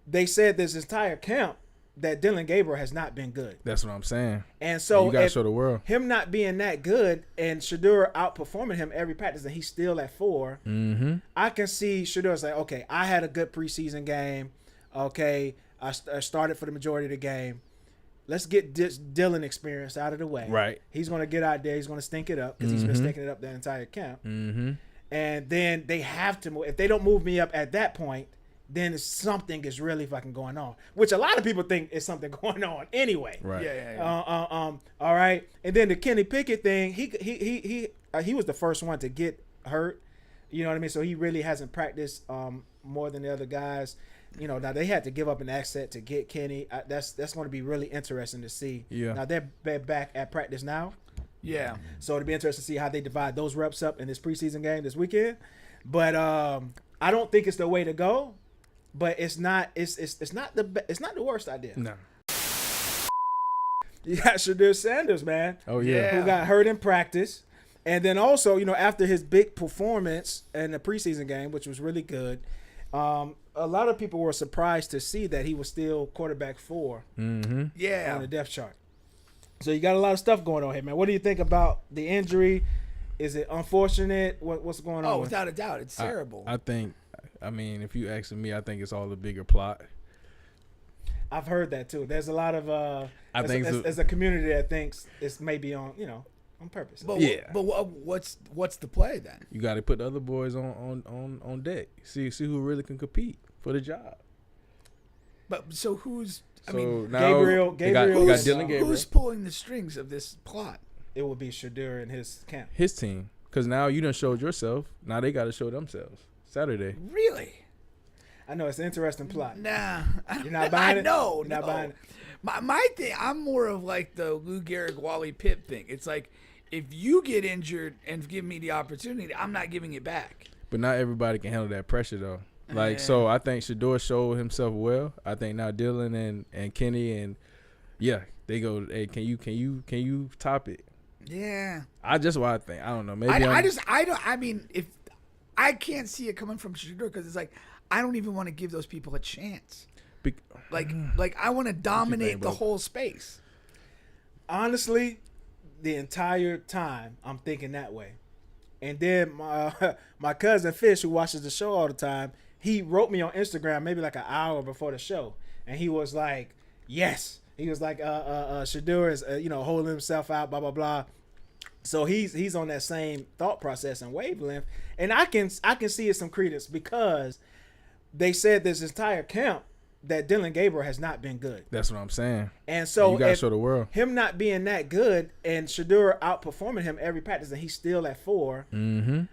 they said this entire camp that Dylan Gabriel has not been good. That's what I'm saying. And so you gotta show the world. Him not being that good and Shedeur outperforming him every practice and he's still at 4, I can see Shedeur say, okay, I had a good preseason game. Okay, I started for the majority of the game. Let's get this Dylan experience out of the way. Right. He's going to get out there. He's going to stink it up because he's been stinking it up the entire camp. And then they have to move. If they don't move me up at that point, then something is really fucking going on, which a lot of people think is something going on anyway. Right. Yeah. All right. And then the Kenny Pickett thing, he was the first one to get hurt. You know what I mean? So he really hasn't practiced more than the other guys. You know, now they had to give up an asset to get Kenny. That's going to be really interesting to see. Yeah. Now they're back at practice now. Yeah. So it'll be interesting to see how they divide those reps up in this preseason game this weekend. But I don't think it's the way to go. But it's not the worst idea. No. You got Shedeur Sanders, man. Oh yeah. Who got hurt in practice. And then also, you know, after his big performance in the preseason game, which was really good, a lot of people were surprised to see that he was still quarterback 4 on the depth chart. So you got a lot of stuff going on here, man. What do you think about the injury? Is it unfortunate? What's going on? Oh, without a doubt. It's terrible. I mean, if you asking me, I think it's all a bigger plot. I've heard that too. There's a lot of there's a community that thinks it's maybe on purpose. But what's the play then? You got to put the other boys on deck. See who really can compete for the job. But so who's? Gabriel. They got Dylan Gabriel. Who's pulling the strings of this plot? It would be Shedeur and his camp. His team. Because now you done showed yourself. Now they got to show themselves. Saturday. Really? I know it's an interesting plot. Nah, you're not buying it. No, you're not buying it. My thing, I'm more of like the Lou Gehrig, Wally Pipp thing. It's like if you get injured and give me the opportunity, I'm not giving it back. But not everybody can handle that pressure though. So I think Shedeur showed himself well. I think now Dylan and Kenny and they go. Hey, can you top it? Yeah. Just what I think. I don't know. Maybe I mean, if I can't see it coming from Shedeur because it's like I don't even want to give those people a chance. Like I want to dominate the whole space. Honestly, the entire time I'm thinking that way. And then my cousin Fish, who watches the show all the time, he wrote me on Instagram maybe like an hour before the show, and he was like, "Yes." He was like, "Shedeur is holding himself out, blah blah blah." So he's on that same thought process and wavelength, and I can see it some credence because they said this entire camp that Dylan Gabriel has not been good. That's what I'm saying. And so you gotta show the world. Him not being that good and Shedeur outperforming him every practice and he's still at 4,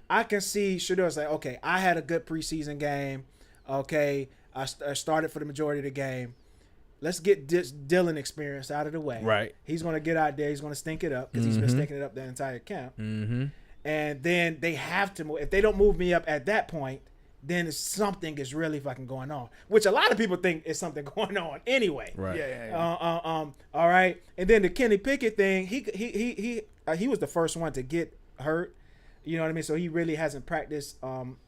I can see Shedeur say, okay, I had a good preseason game. Okay, I started for the majority of the game. Let's get this Dylan experience out of the way. Right. He's going to get out there. He's going to stink it up because he's been stinking it up the entire camp. And then they have to move. If they don't move me up at that point, then something is really fucking going on, which a lot of people think is something going on anyway. Right. Yeah. All right. And then the Kenny Pickett thing, he was the first one to get hurt. You know what I mean? So he really hasn't practiced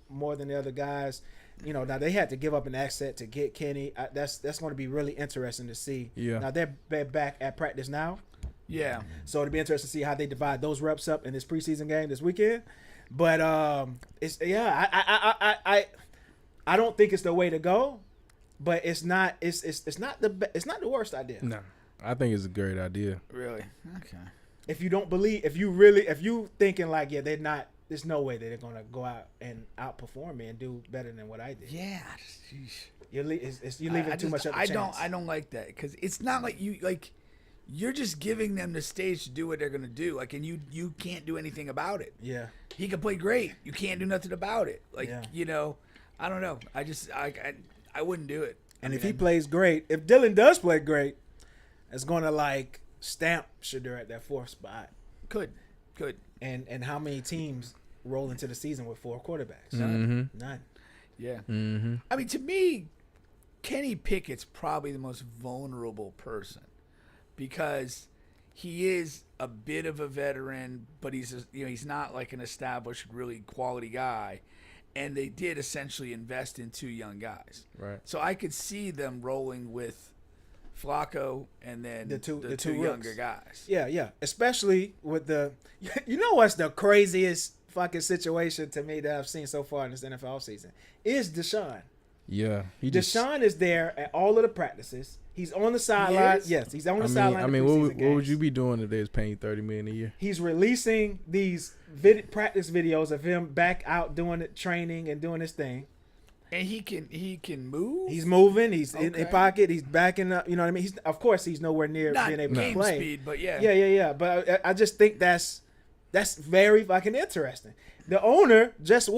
more than the other guys. You know, now they had to give up an asset to get Kenny. That's going to be really interesting to see. Yeah. Now they're back at practice now. Yeah. So it'll be interesting to see how they divide those reps up in this preseason game this weekend. But I don't think it's the way to go, but it's not the worst idea. No, I think it's a great idea. Really? Okay. If you thinking like they're not. There's no way that they're gonna go out and outperform me and do better than what I did. Yeah. You're leaving too much up to chance. I don't like that because it's not like you're just giving them the stage to do what they're gonna do. Like, and you can't do anything about it. Yeah. He can play great. You can't do nothing about it. Like, yeah. I don't know. I wouldn't do it. And if he plays great, if Dylan does play great, it's gonna like stamp Shedeur at that 4th spot. Could. And how many teams roll into the season with 4 quarterbacks? None. Yeah. Mm-hmm. I mean, to me, Kenny Pickett's probably the most vulnerable person because he is a bit of a veteran, but he's not like an established, really quality guy. and they did essentially invest in 2 young guys. Right. So I could see them rolling with Flacco and then the two rooks. younger guys. Yeah. Especially with you know what's the craziest fucking situation to me that I've seen so far in this NFL season is Deshaun. Yeah. Deshaun is there at all of the practices. He's on the sideline. Yes, he's on the sideline. I mean, what would you be doing if they was paying you $30 million a year? He's releasing these practice videos of him back out doing it, training and doing his thing. And he can move. He's moving. He's in the pocket. He's backing up. You know what I mean? Of course, he's nowhere near being able to play. Speed, but yeah. Yeah. But I just think that's very fucking interesting. The owner just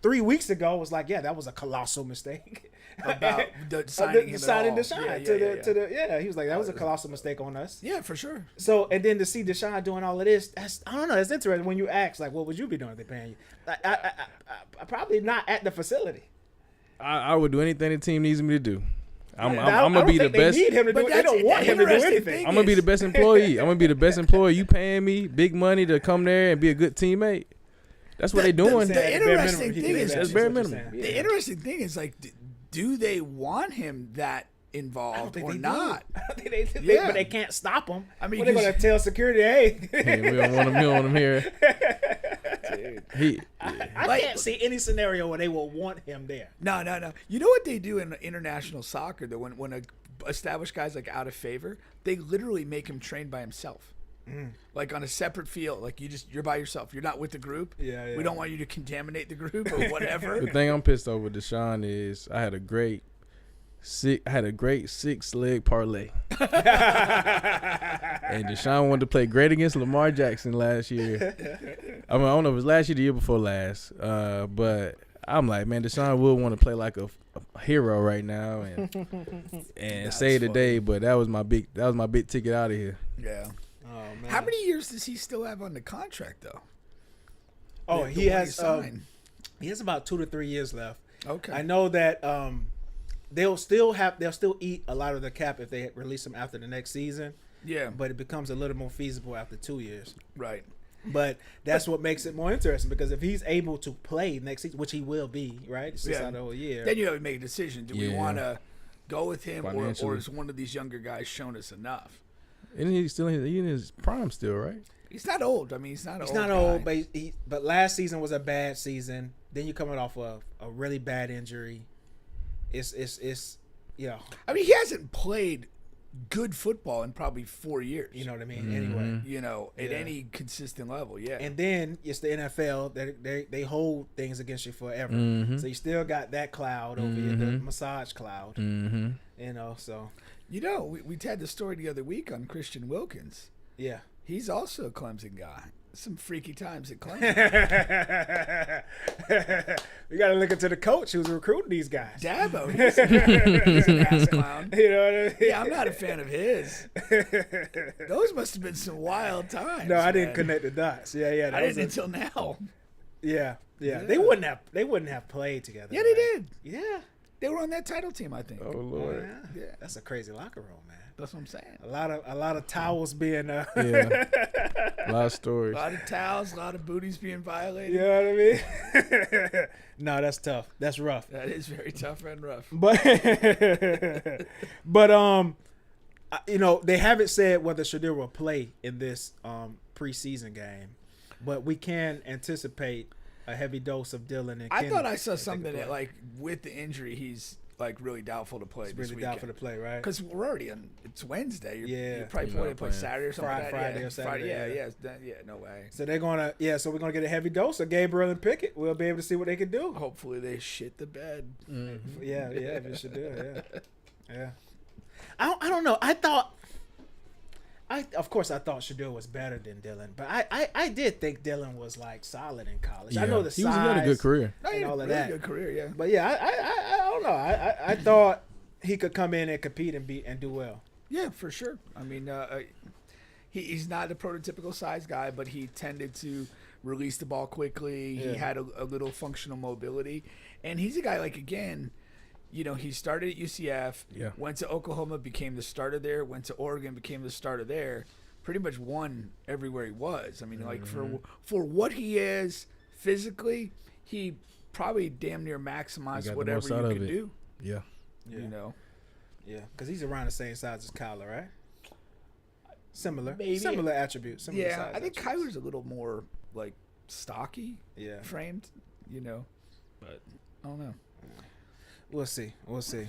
3 weeks ago was like, yeah, that was a colossal mistake. About signing Deshaun he was like, that was a colossal mistake on us. Yeah, for sure. So, and then to see Deshaun doing all of this, I don't know, it's interesting when you ask, like, what would you be doing if they paying you? I probably not at the facility. I would do anything the team needs me to do. I'm I gonna be the best. They don't want him to do anything. I'm gonna be the best employee. I'm gonna be the best employee. You paying me big money to come there and be a good teammate. That's what they're doing. The interesting thing is that's bare minimum. The interesting thing is like, do they want him that involved or not? But they can't stop him. I mean, they're gonna tell security, hey, we don't want him here. Dude. I can't see any scenario where they will want him there. No. You know what they do in international soccer? That when a established guy's like out of favor, they literally make him train by himself. Like on a separate field, like you're by yourself. You're not with the group. Yeah. We don't want you to contaminate the group or whatever. The thing I'm pissed off with Deshaun is I had a great 6-leg parlay. And Deshaun wanted to play great against Lamar Jackson last year. I mean, I don't know if it was last year or the year before last. But I'm like, man, Deshaun would want to play like a hero right now and save the day. But that was my big ticket out of here. Yeah. Oh, man. How many years does he still have on the contract though? Oh, he has about 2 to 3 years left. Okay. I know that they'll still eat a lot of the cap if they release him after the next season. Yeah. But it becomes a little more feasible after 2 years. Right. But that's what makes it more interesting, because if he's able to play next season, which he will be, right? It's just out the whole year. Then you have to make a decision. Do we want to go with him or is one of these younger guys shown us enough? And he's still in his prime still, right? He's not old. I mean, he's not not old, but last season was a bad season. Then you're coming off a really bad injury. It's yeah. I mean, he hasn't played good football in probably 4 years. You know what I mean? Anyway, at any consistent level, yeah. And then it's the NFL. They hold things against you forever. So you still got that cloud over you, the massage cloud. So. We had the story the other week on Christian Wilkins. Yeah. He's also a Clemson guy. Some freaky times at Clemson. We got to look into the coach who's recruiting these guys. Dabo, he's an ass clown. You know what I mean? Yeah, I'm not a fan of his. Those must have been some wild times. No, I didn't connect the dots. Yeah. I didn't until now. Yeah. They wouldn't have played together. Yeah, they did. Yeah. They were on that title team, I think. Oh Lord. Yeah. That's a crazy locker room, man. That's what I'm saying. A lot of towels being a lot of stories. A lot of towels, a lot of booties being violated. You know what I mean? No, that's tough. That's rough. That is very tough and rough. But they haven't said whether Shedeur will play in this preseason game, but we can anticipate a heavy dose of Dylan and I Kenny. thought I saw something that, like, with the injury, he's like really doubtful to play. It's really doubtful to play, right? Because we're already on. It's Wednesday. You're probably going to play playing Saturday or something. Friday or Saturday. Yeah, no way. So they're gonna. Yeah, so we're gonna get a heavy dose of Gabriel and Pickett. We'll be able to see what they can do. Hopefully they shit the bed. Mm-hmm. Yeah, you should do it. Yeah. I don't know. Of course I thought Shedeur was better than Dylan, but I did think Dylan was like solid in college. Yeah. I know the he size. He had a good career. And all of really that. Good career, yeah. But yeah, I don't know. I thought he could come in and compete and do well. Yeah, for sure. I mean, he's not a prototypical size guy, but he tended to release the ball quickly. Yeah. He had a little functional mobility, and he's a guy like, again, he started at UCF, went to Oklahoma, became the starter there, went to Oregon, became the starter there, pretty much won everywhere he was. I mean, like for what he is physically, he probably damn near maximize got the whatever most you out of can it. do. Yeah. Yeah. You know, Yeah, because he's around the same size as Kyler, right? Similar. Maybe. Similar attributes. Similar yeah, size I think attributes. Kyler's a little more like stocky Yeah. framed. You know, but I don't know. We'll see. We'll see.